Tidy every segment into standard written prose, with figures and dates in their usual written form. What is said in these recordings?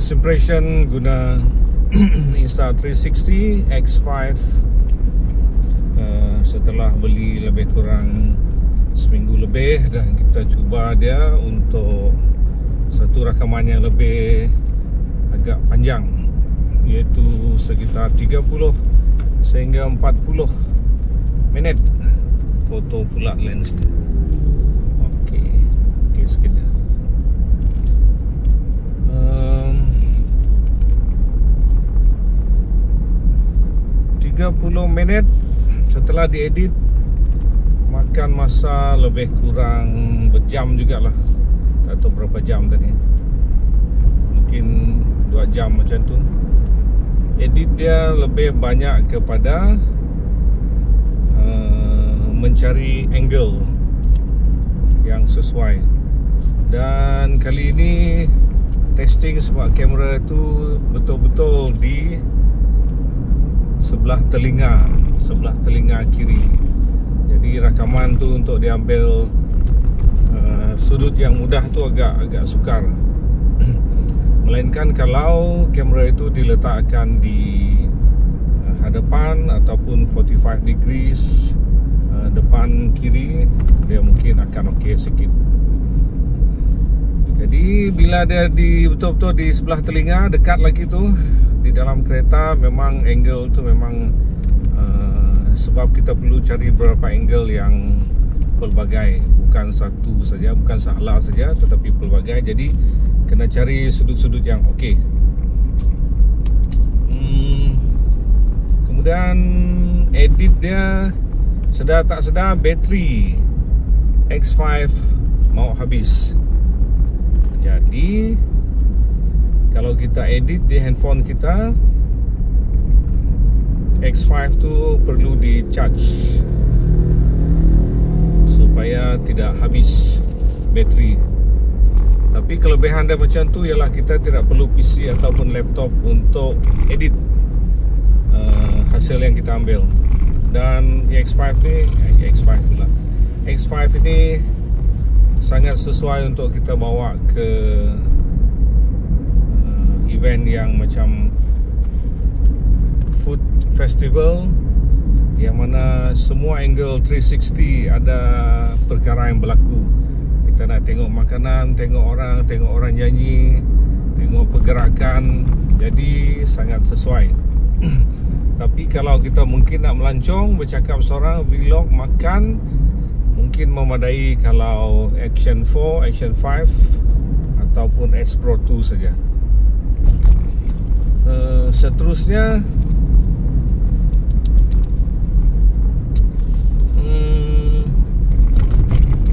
First impression guna Insta360 X5 setelah beli lebih kurang seminggu lebih, dan kita cuba dia untuk satu rakaman yang lebih agak panjang, iaitu sekitar 30 sehingga 40 minit foto pula lens tu. Okey sikit dah. 30 minit setelah diedit, makan masa lebih kurang berjam jugalah. Tak tahu berapa jam tadi, mungkin 2 jam macam tu. Edit dia lebih banyak kepada mencari angle yang sesuai. Dan kali ini testing sebab kamera tu betul-betul di sebelah telinga kiri. Jadi rakaman tu untuk diambil sudut yang mudah tu agak sukar. Melainkan kalau kamera itu diletakkan di hadapan ataupun 45 degrees depan kiri, dia mungkin akan okey sikit. Jadi bila dia betul-betul di sebelah telinga, dekat lagi tu di dalam kereta, memang angle tu memang sebab kita perlu cari beberapa angle yang pelbagai, bukan satu saja, bukan salah saja, tetapi pelbagai. Jadi kena cari sudut-sudut yang okey. Kemudian edit dia, sedar tak sedar bateri X5 mau habis. Jadi kalau kita edit di handphone kita, X5 tu perlu di charge supaya tidak habis bateri. Tapi kelebihan dia macam tu ialah kita tidak perlu PC ataupun laptop untuk edit hasil yang kita ambil. Dan X5 ni, X5 ini sangat sesuai untuk kita bawa ke event yang macam food festival, yang mana semua angle 360 ada perkara yang berlaku. Kita nak tengok makanan, tengok orang nyanyi, tengok pergerakan. Jadi sangat sesuai. Tapi kalau kita mungkin nak melancong, bercakap seorang, vlog, makan, mungkin memadai kalau Action 4, Action 5 ataupun S Pro 2 saja. Seterusnya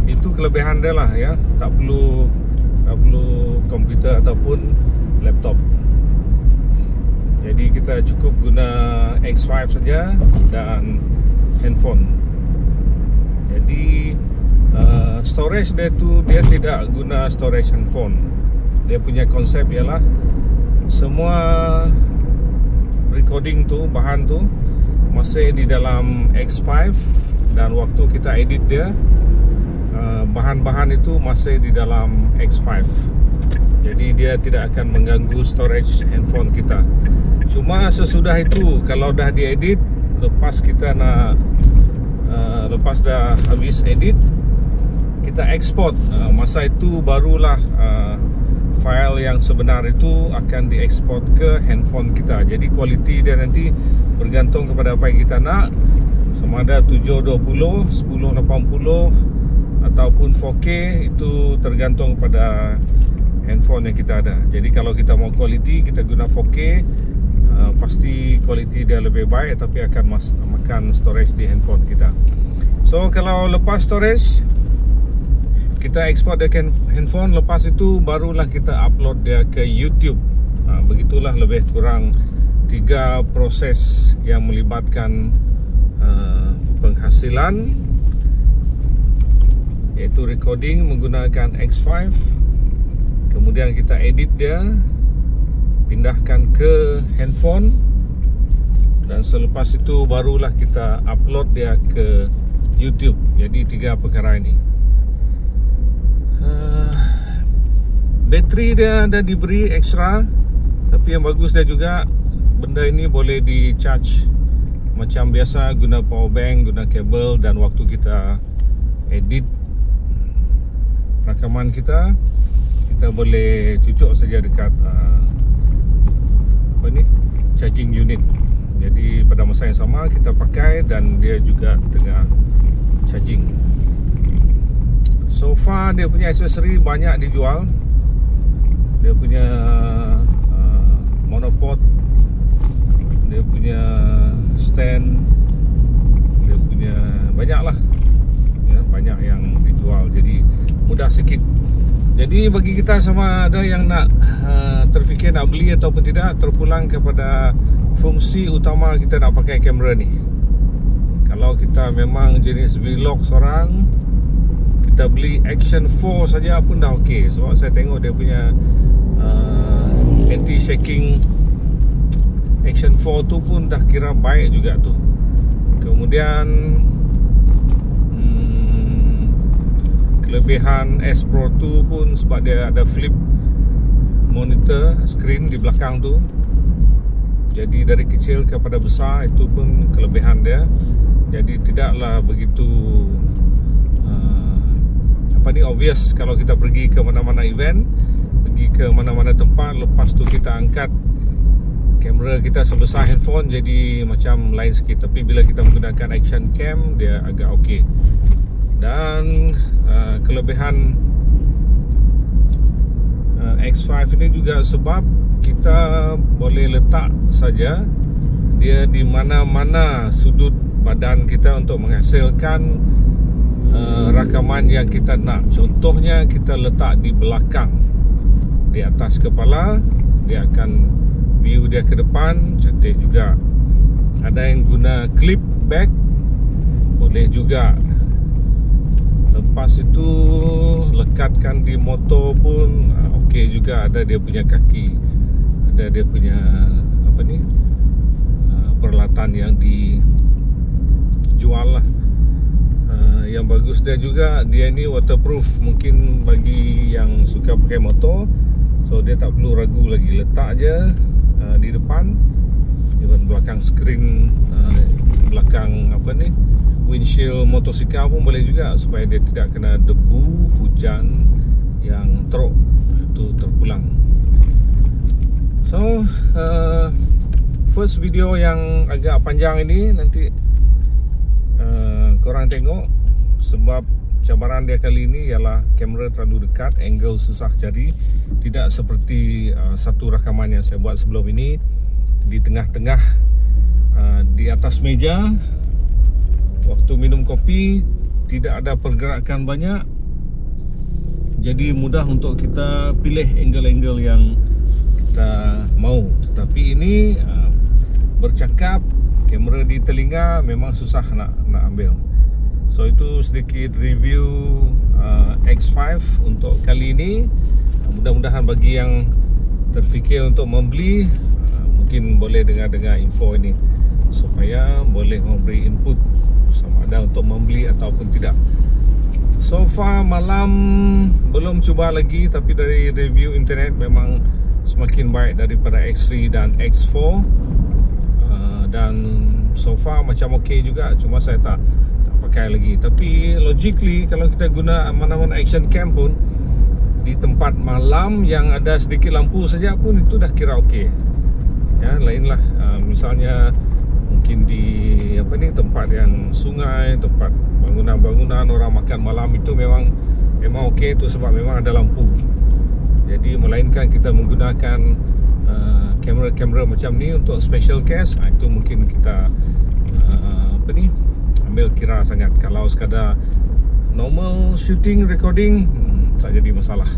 itu kelebihan dia lah ya. Tak perlu komputer ataupun laptop. Jadi kita cukup guna X5 saja dan handphone. Jadi storage dia tu, dia tidak guna storage handphone. Dia punya konsep ialah semua recording tu, bahan tu masih di dalam X5, dan waktu kita edit dia, bahan-bahan itu masih di dalam X5. Jadi dia tidak akan mengganggu storage handphone kita. Cuma sesudah itu, kalau dah diedit, lepas kita nak lepas dah habis edit, kita export. Masa itu barulah file yang sebenar itu akan diekspor ke handphone kita. Jadi kualiti dia nanti bergantung kepada apa yang kita nak, sama ada 720, 1080 ataupun 4K. Itu tergantung pada handphone yang kita ada. Jadi kalau kita mau kualiti, kita guna 4K, pasti kualiti dia lebih baik, tapi akan makan storage di handphone kita. So kalau lepas storage, kita ekspor dia ke handphone. Lepas itu barulah kita upload dia ke YouTube. Begitulah lebih kurang 3 proses yang melibatkan penghasilan, iaitu recording menggunakan X5, kemudian kita edit dia, pindahkan ke handphone, dan selepas itu barulah kita upload dia ke YouTube. Jadi 3 perkara ini. Bateri dia dah diberi ekstra Tapi yang bagus dia juga, benda ini boleh di charge macam biasa, guna power bank, guna kabel. Dan waktu kita edit rakaman kita boleh cucuk saja dekat charging unit. Jadi pada masa yang sama kita pakai dan dia juga tengah charging. So far dia punya aksesori banyak dijual. Dia punya monopod, dia punya stand, dia punya banyak lah ya, banyak yang dijual. Jadi mudah sikit. Jadi bagi kita sama ada yang nak terfikir nak beli ataupun tidak, terpulang kepada fungsi utama kita nak pakai kamera ni. Kalau kita memang jenis vlog seorang, kita beli Action 4 saja pun dah okey. Sebab saya tengok dia punya anti-shaking Action 4 tu pun dah kira baik juga tu. Kemudian kelebihan S Pro 2 pun sebab dia ada flip monitor screen di belakang tu. Jadi dari kecil kepada besar, itu pun kelebihan dia. Jadi tidaklah begitu obvious kalau kita pergi ke mana-mana event, pergi ke mana-mana tempat, lepas tu kita angkat kamera kita sebesar handphone, jadi macam lain sikit. Tapi bila kita menggunakan action cam, dia agak okey. Dan kelebihan X5 ini juga sebab kita boleh letak saja dia di mana-mana sudut badan kita untuk menghasilkan rakaman yang kita nak. Contohnya kita letak di belakang, di atas kepala, dia akan view dia ke depan, cantik juga. Ada yang guna clip back, boleh juga. Lepas itu lekatkan di motor pun okey juga. Ada dia punya kaki, ada dia punya peralatan yang dijual lah. Yang bagus dia juga, dia ni waterproof. Mungkin bagi yang suka pakai motor, so dia tak perlu ragu lagi, letak je di depan, even belakang skrin, belakang windshield motosikal pun boleh juga, supaya dia tidak kena debu, hujan yang teruk, itu terpulang. So first video yang agak panjang ini nanti korang tengok, sebab cabaran dia kali ini ialah kamera terlalu dekat, angle susah cari. Tidak seperti satu rakaman yang saya buat sebelum ini, di tengah-tengah, di atas meja waktu minum kopi, tidak ada pergerakan banyak, jadi mudah untuk kita pilih angle-angle yang kita mau. Tetapi ini bercakap, kamera di telinga memang susah nak ambil. So itu sedikit review X5 untuk kali ini. Mudah-mudahan bagi yang terfikir untuk membeli, mungkin boleh dengar-dengar info ini supaya boleh memberi input sama ada untuk membeli ataupun tidak. So far malam belum cuba lagi, tapi dari review internet memang semakin baik daripada X3 dan X4. Dan so far macam okey juga, cuma saya tak pakai lagi. Tapi logically kalau kita guna mana-mana action cam pun di tempat malam yang ada sedikit lampu saja pun itu dah kira okey. Ya, lainlah misalnya mungkin di tempat yang sungai, tempat bangunan-bangunan orang makan malam, itu memang okey tu sebab memang ada lampu. Jadi melainkan kita menggunakan kamera-kamera macam ni untuk special case, itu mungkin kita ambil kira sangat. Kalau sekadar normal shooting, recording, tak jadi masalah.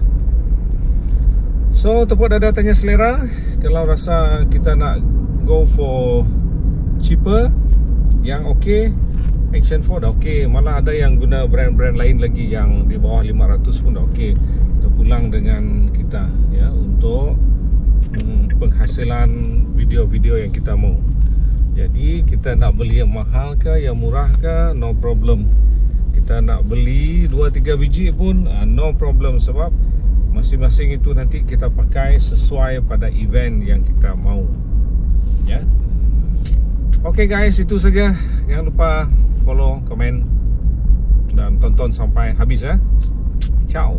So tepuk dada tanya selera. Kalau rasa kita nak go for cheaper, yang okey, Action 4 dah okey. Malah ada yang guna brand-brand lain lagi yang di bawah 500 pun dah okey. Terpulang dengan kita ya, untuk penghasilan video-video yang kita mau. Jadi kita nak beli yang mahal ke, yang murah ke, no problem. Kita nak beli 2-3 biji pun no problem, sebab Masing-masing itu nanti kita pakai sesuai pada event yang kita mau. Ya. Oke guys, itu saja. Jangan lupa follow, komen, dan tonton sampai habis ya. Ciao.